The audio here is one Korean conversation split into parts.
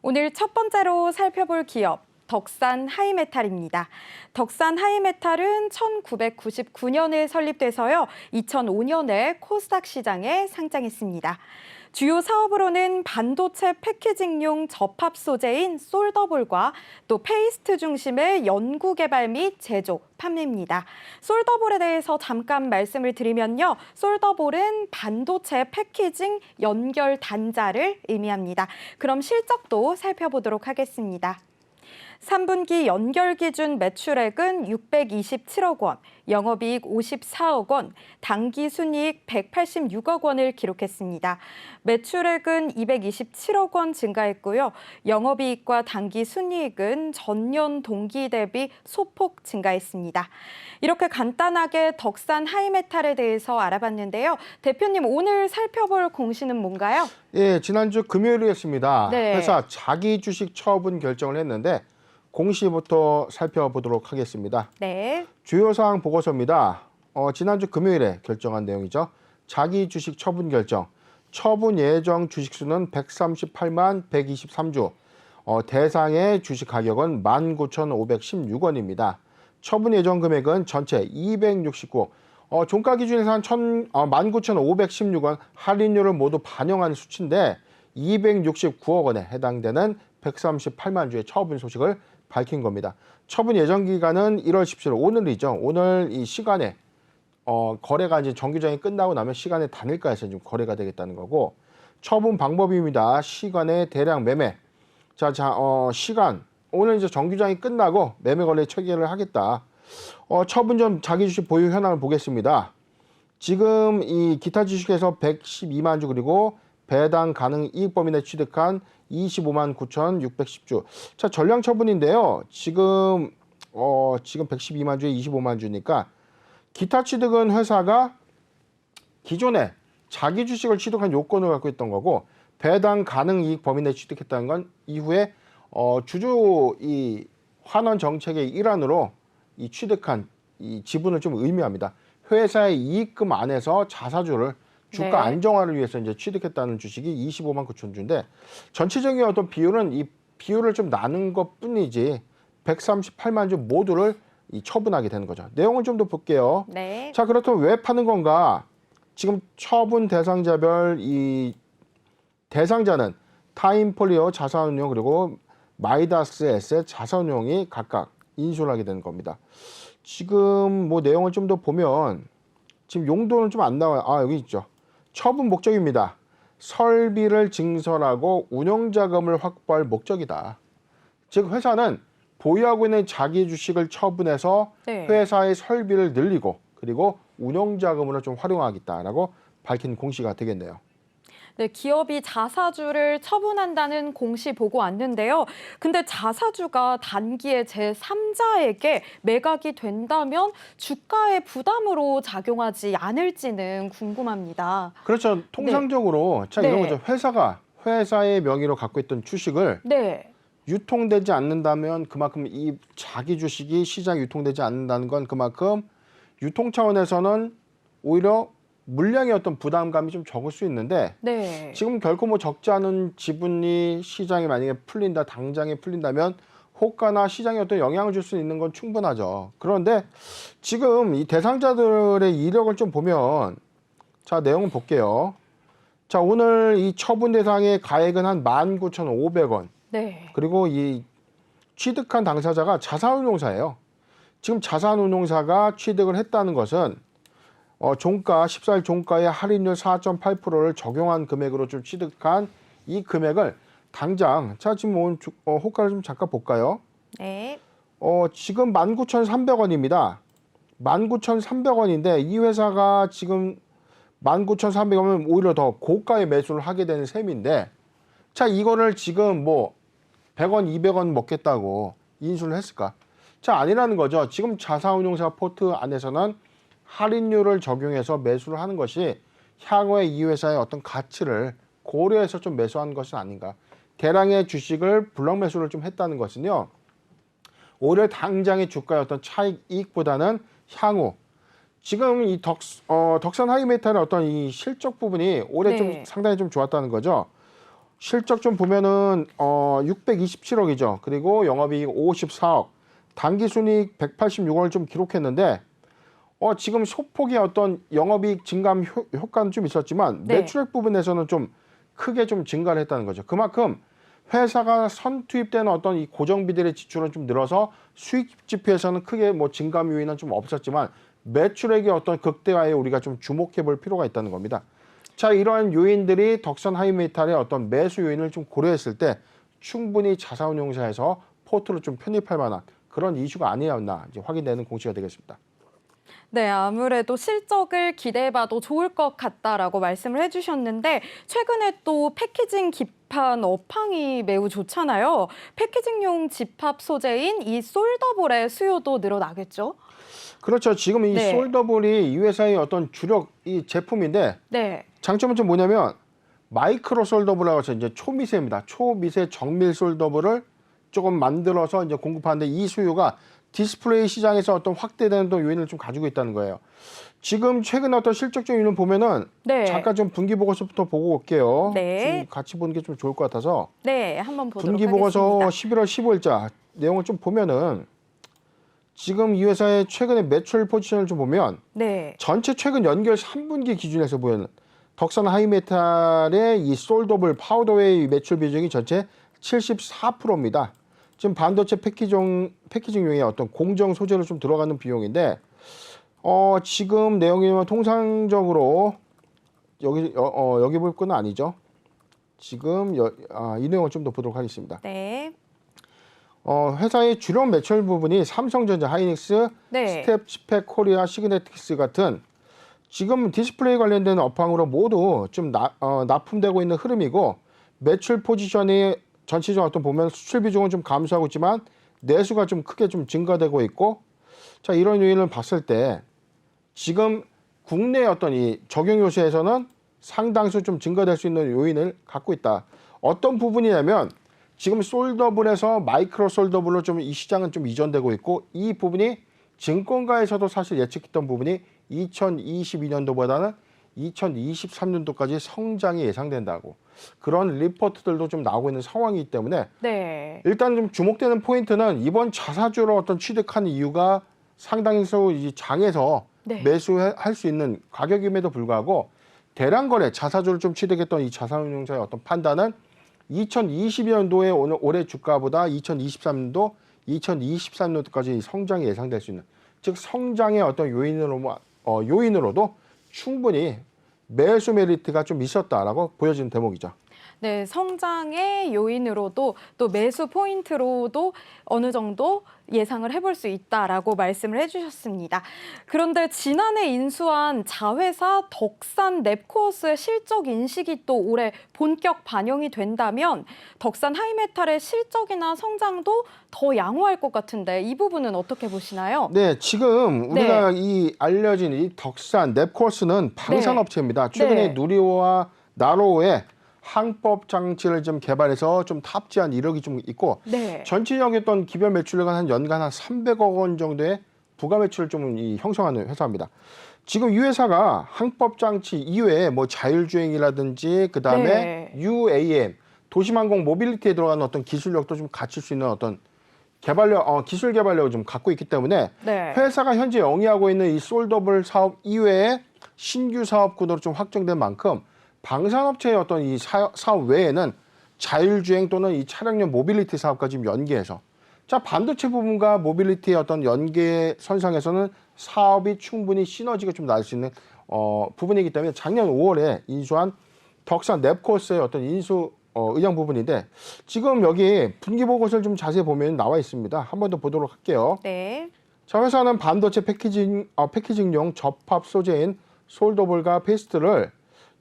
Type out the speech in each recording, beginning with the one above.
오늘 첫 번째로 살펴볼 기업, 덕산 하이메탈입니다. 덕산 하이메탈은 1999년에 설립돼서요, 2005년에 코스닥 시장에 상장했습니다. 주요 사업으로는 반도체 패키징용 접합 소재인 솔더볼과 또 페이스트 중심의 연구 개발 및 제조, 판매입니다. 솔더볼에 대해서 잠깐 말씀을 드리면요. 솔더볼은 반도체 패키징 연결 단자를 의미합니다. 그럼 실적도 살펴보도록 하겠습니다. 3분기 연결 기준 매출액은 627억 원, 영업이익 54억 원, 당기순이익 186억 원을 기록했습니다. 매출액은 227억 원 증가했고요. 영업이익과 당기순이익은 전년 동기 대비 소폭 증가했습니다. 이렇게 간단하게 덕산 하이메탈에 대해서 알아봤는데요. 대표님, 오늘 살펴볼 공시는 뭔가요? 예, 지난주 금요일이었습니다. 네. 회사 자기 주식 처분 결정을 했는데 공시부터 살펴보도록 하겠습니다. 네. 주요 사항 보고서입니다. 지난주 금요일에 결정한 내용이죠. 자기 주식 처분 결정. 처분 예정 주식수는 138만 123주. 대상의 주식 가격은 19,516원입니다. 처분 예정 금액은 전체 269억. 종가 기준에서 한 19,516원 할인율을 모두 반영한 수치인데 269억 원에 해당되는 138만 주의 처분 소식을 밝힌 겁니다. 처분 예정 기간은 1월 17일 오늘이죠. 오늘 이 시간에 거래가 이제 정규장이 끝나고 나면 시간에 단일가에서 좀 거래가 되겠다는 거고, 처분 방법입니다. 시간의 대량 매매. 시간 오늘 이제 정규장이 끝나고 매매 거래 체결을 하겠다. 처분 전 자기 주식 보유 현황을 보겠습니다. 지금 이 기타 주식에서 112만 주 그리고 배당 가능 이익 범위 내 취득한 25만 9,610주. 자, 전량 처분인데요. 지금 112만 주에 25만 주니까 기타 취득은 회사가 기존에 자기 주식을 취득한 요건을 갖고 있던 거고, 배당 가능 이익 범위 내 취득했다는 건 이후에 주주 이 환원 정책의 일환으로 이 취득한 이 지분을 좀 의미합니다. 회사의 이익금 안에서 자사주를 주가 안정화를 위해서 이제 취득했다는 주식이 25만 9천 주인데, 전체적인 어떤 비율은 이 비율을 좀 나눈 것 뿐이지 138만 주 모두를 처분하게 되는 거죠. 내용을 좀 더 볼게요. 네. 자, 그렇다면 왜 파는 건가? 지금 처분 대상자별 이 대상자는 타임폴리오 자산운용 그리고 마이다스 에셋 자산운용이 각각 인수를 하게 되는 겁니다. 지금 뭐 내용을 좀 더 보면 지금 용도는 좀 안 나와요. 여기 있죠. 처분 목적입니다. 설비를 증설하고 운영자금을 확보할 목적이다. 즉 회사는 보유하고 있는 자기 주식을 처분해서 회사의 설비를 늘리고 그리고 운영자금으로 좀 활용하겠다라고 밝힌 공시가 되겠네요. 네, 기업이 자사주를 처분한다는 공시 보고 왔는데요. 근데 자사주가 단기에 제3자에게 매각이 된다면 주가에 부담으로 작용하지 않을지는 궁금합니다. 그렇죠. 통상적으로 이런 거죠. 회사가 회사의 명의로 갖고 있던 주식을 유통되지 않는다면 그만큼 이 자기 주식이 시장에 유통되지 않는다는 건 그만큼 유통 차원에서는 오히려 물량의 어떤 부담감이 좀 적을 수 있는데, 지금 결코 뭐 적지 않은 지분이 시장에 만약에 풀린다, 당장에 풀린다면 호가나 시장에 어떤 영향을 줄 수 있는 건 충분하죠. 그런데 지금 이 대상자들의 이력을 좀 보면, 자, 내용을 볼게요. 자, 오늘 이 처분 대상의 가액은 한 19,500원. 그리고 이 취득한 당사자가 자산운용사예요. 지금 자산운용사가 취득을 했다는 것은 종가 14일 종가의 할인율 4.8%를 적용한 금액으로 좀 취득한 이 금액을 당장, 자, 지금 오늘 호가를 좀 잠깐 볼까요? 지금 19,300원입니다. 19,300원인데 이 회사가 지금 19,300원이면 오히려 더 고가의 매수를 하게 되는 셈인데, 자, 이거를 지금 뭐 100원, 200원 먹겠다고 인수를 했을까? 자, 아니라는 거죠. 지금 자산운용사 포트 안에서는 할인율을 적용해서 매수를 하는 것이 향후에 이 회사의 어떤 가치를 고려해서 좀 매수한 것이 아닌가. 대량의 주식을 블록 매수를 좀 했다는 것은요, 오히려 당장의 주가의 어떤 차익 이익보다는 향후 지금 이 덕산 하이메탈의 어떤 이 실적 부분이 올해 좀 상당히 좀 좋았다는 거죠. 실적 좀 보면은 627억이죠. 그리고 영업이익 54억, 당기순이익 186억을 좀 기록했는데 지금 소폭의 어떤 영업이익 증감 효과는 좀 있었지만 네. 매출액 부분에서는 좀 크게 좀 증가를 했다는 거죠. 그만큼 회사가 선투입되는 어떤 이 고정비들의 지출은 좀 늘어서 수익 지표에서는 크게 뭐 증감 요인은 좀 없었지만 매출액의 어떤 극대화에 우리가 좀 주목해 볼 필요가 있다는 겁니다. 자, 이러한 요인들이 덕산 하이메탈의 어떤 매수 요인을 좀 고려했을 때 충분히 자산운용사에서 포트로 좀 편입할 만한 그런 이슈가 아니었나 이제 확인되는 공시가 되겠습니다. 네, 아무래도 실적을 기대해봐도 좋을 것 같다라고 말씀을 해주셨는데 최근에 또 패키징 기판 업황이 매우 좋잖아요. 패키징용 집합 소재인 이 솔더볼의 수요도 늘어나겠죠? 그렇죠. 지금 이 네. 솔더볼이 이 회사의 어떤 주력 이 제품인데 네, 장점은 좀 뭐냐면 마이크로 솔더블이라고 해서 이제 초미세입니다. 초미세 정밀 솔더블을 조금 만들어서 이제 공급하는데 이 수요가 디스플레이 시장에서 어떤 확대되는 또 요인을 좀 가지고 있다는 거예요. 지금 최근 어떤 실적적 요인을 보면은 네. 잠깐 좀 분기 보고서부터 보고 올게요. 네. 좀 같이 보는 게 좀 좋을 것 같아서 네, 한번 보도록 분기 보고서 하겠습니다. 11월 15일자 내용을 좀 보면은 지금 이 회사의 최근의 매출 포지션을 좀 보면 네, 전체 최근 연결 3분기 기준에서 보면 덕산 하이메탈의 이 솔더블 파우더웨이 매출 비중이 전체 74%입니다. 지금 반도체 패키징용의 어떤 공정 소재로 좀 들어가는 비용인데 지금 내용이 통상적으로 여기 볼 건 아니죠. 지금 이 내용을 좀 더 보도록 하겠습니다. 네, 회사의 주력 매출 부분이 삼성전자, 하이닉스, 네. 스텝, 스펙, 코리아, 시그네틱스 같은 지금 디스플레이 관련된 업황으로 모두 좀 납품되고 있는 흐름이고 매출 포지션이 전체적으로 어떤 보면 수출 비중은 좀 감소하고 있지만 내수가 좀 크게 좀 증가되고 있고 자 이런 요인을 봤을 때 지금 국내 어떤 이 적용 요소에서는 상당수 좀 증가될 수 있는 요인을 갖고 있다. 어떤 부분이냐면 지금 솔더블에서 마이크로 솔더블로 좀 이 시장은 좀 이전되고 있고 이 부분이 증권가에서도 사실 예측했던 부분이 2022년도보다는 2023년도까지 성장이 예상된다고 그런 리포트들도 좀 나오고 있는 상황이기 때문에 네. 일단 좀 주목되는 포인트는 이번 자사주로 어떤 취득한 이유가 상당수 이 장에서 네. 매수할 수 있는 가격임에도 불구하고 대량 거래 자사주를 좀 취득했던 이 자산운용사의 어떤 판단은 2022년도에 올해 주가보다 2023년도, 2023년도까지 성장이 예상될 수 있는 즉 성장의 어떤 요인으로도 충분히 매수 메리트가 좀 있었다라고 보여지는 대목이죠. 네, 성장의 요인으로도 또 매수 포인트로도 어느 정도 예상을 해볼 수 있다라고 말씀을 해주셨습니다. 그런데 지난해 인수한 자회사 덕산 넵코어스의 실적 인식이 또 올해 본격 반영이 된다면 덕산 하이메탈의 실적이나 성장도 더 양호할 것 같은데 이 부분은 어떻게 보시나요? 네, 지금 우리가 이 알려진 이 덕산 넵코어스는 방산업체입니다. 최근에 네. 누리호와 나로호에 항법 장치를 좀 개발해서 좀 탑재한 이력이 좀 있고 네. 전체적인 어떤 기별 매출액은 한 연간 한 300억 원 정도의 부가 매출을 좀 형성하는 회사입니다. 지금 이 회사가 항법 장치 이외에 뭐 자율주행이라든지 그다음에 네. UAM 도시망공 모빌리티에 들어가는 어떤 기술력도 좀 갖출 수 있는 어떤 기술 개발력을 좀 갖고 있기 때문에 네. 회사가 현재 영위하고 있는 이 솔더블 사업 이외에 신규 사업 구도로 좀 확정된 만큼 방산업체의 어떤 이 사업 외에는 자율주행 또는 이 차량용 모빌리티 사업까지 지금 연계해서 자 반도체 부분과 모빌리티의 어떤 연계 선상에서는 사업이 충분히 시너지가 좀 날 수 있는 부분이기 때문에 작년 5월에 인수한 덕산 넵코어스의 어떤 인수 의향 부분인데 지금 여기 분기 보고서를 좀 자세히 보면 나와 있습니다. 한 번 더 보도록 할게요. 네. 자, 회사는 반도체 패키징용 접합 소재인 솔더볼과 페이스트를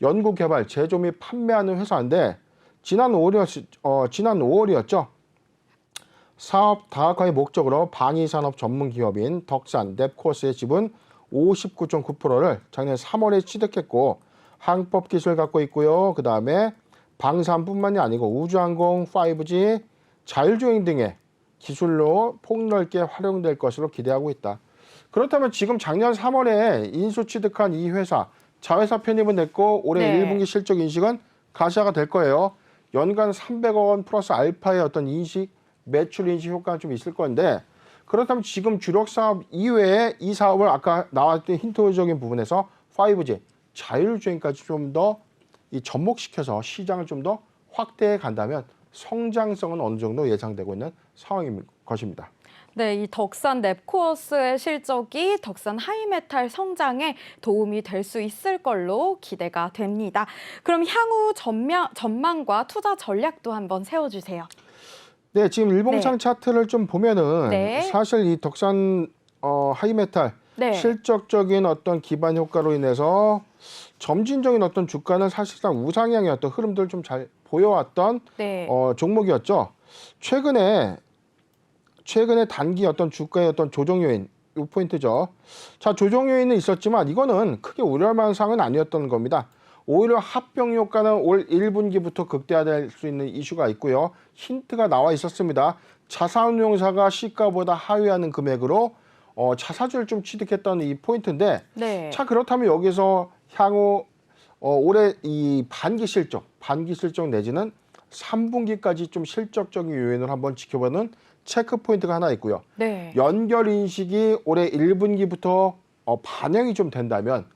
연구 개발, 제조 및 판매하는 회사인데 지난 5월이었죠. 사업 다각화의 목적으로 방위산업 전문 기업인 덕산 넵코어스의 지분 59.9%를 작년 3월에 취득했고 항법 기술 갖고 있고요. 그 다음에 방산뿐만이 아니고 우주항공, 5G, 자율주행 등의 기술로 폭넓게 활용될 것으로 기대하고 있다. 그렇다면 지금 작년 3월에 인수 취득한 이 회사 자회사 편입은 됐고 올해 네. 1분기 실적 인식은 가시화가 될 거예요. 연간 300억 원 플러스 알파의 어떤 인식, 매출 인식 효과가 좀 있을 건데 그렇다면 지금 주력 사업 이외에 이 사업을 아까 나왔던 힌트적인 부분에서 5G, 자율주행까지 좀 더 이 접목시켜서 시장을 좀 더 확대해 간다면 성장성은 어느 정도 예상되고 있는 상황인 것입니다. 네, 이 덕산 랩코어스의 실적이 덕산 하이메탈 성장에 도움이 될 수 있을 걸로 기대가 됩니다. 그럼 향후 전망과 투자 전략도 한번 세워주세요. 네, 지금 일봉상 네. 차트를 좀 보면은 네. 사실 이 덕산 하이메탈 네. 실적적인 어떤 기반 효과로 인해서 점진적인 어떤 주가는 사실상 우상향의 어떤 흐름들을 좀 잘 보여왔던 네. 종목이었죠. 최근에 단기 어떤 주가의 어떤 조정 요인 이 포인트죠. 자, 조정 요인은 있었지만 이거는 크게 우려할 만한 사항은 아니었던 겁니다. 오히려 합병 효과는 올 1분기부터 극대화될 수 있는 이슈가 있고요. 힌트가 나와 있었습니다. 자산운용사가 시가보다 하회하는 금액으로 자사주를 좀 취득했던 이 포인트인데 네. 자, 그렇다면 여기서 향후 올해 이 반기 실적 내지는 3분기까지 좀 실적적인 요인을 한번 지켜보는 체크 포인트가 하나 있고요. 네. 연결 인식이 올해 1분기부터 반영이 좀 된다면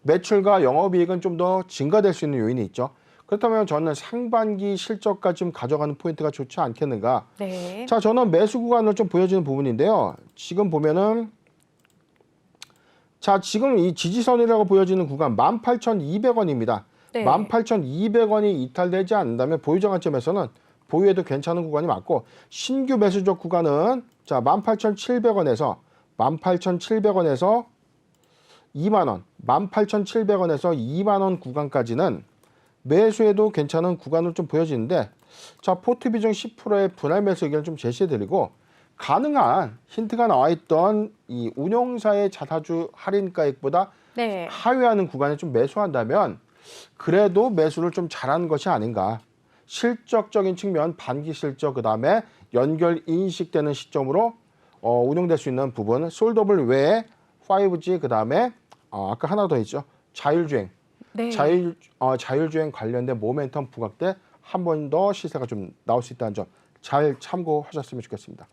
매출과 영업이익은 좀 더 증가될 수 있는 요인이 있죠. 그렇다면 저는 상반기 실적까지 좀 가져가는 포인트가 좋지 않겠는가. 네. 자, 저는 매수 구간을 좀 보여주는 부분인데요. 지금 보면은 자, 지금 이 지지선이라고 보여지는 구간 18,200원입니다. 네. 18,200원이 이탈되지 않는다면 보유자 관점에서는 보유해도 괜찮은 구간이 맞고 신규 매수적 구간은 자 18,700원에서 2만 원, 18,700원에서 2만 원 구간까지는 매수해도 괜찮은 구간으로 좀 보여지는데 자 포트 비중 10%의 분할 매수 의견을 좀 제시해드리고 가능한 힌트가 나와 있던 이 운용사의 자사주 할인가액보다 네. 하회하는 구간에 좀 매수한다면 그래도 매수를 좀 잘하는 것이 아닌가. 실적적인 측면, 반기 실적, 그다음에 연결 인식되는 시점으로 운용될 수 있는 부분, 솔더블 외에 5G, 그다음에 아까 하나 더 있죠. 자율주행. 네. 자율주행 관련된 모멘텀 부각돼 한 번 더 시세가 좀 나올 수 있다는 점 잘 참고하셨으면 좋겠습니다.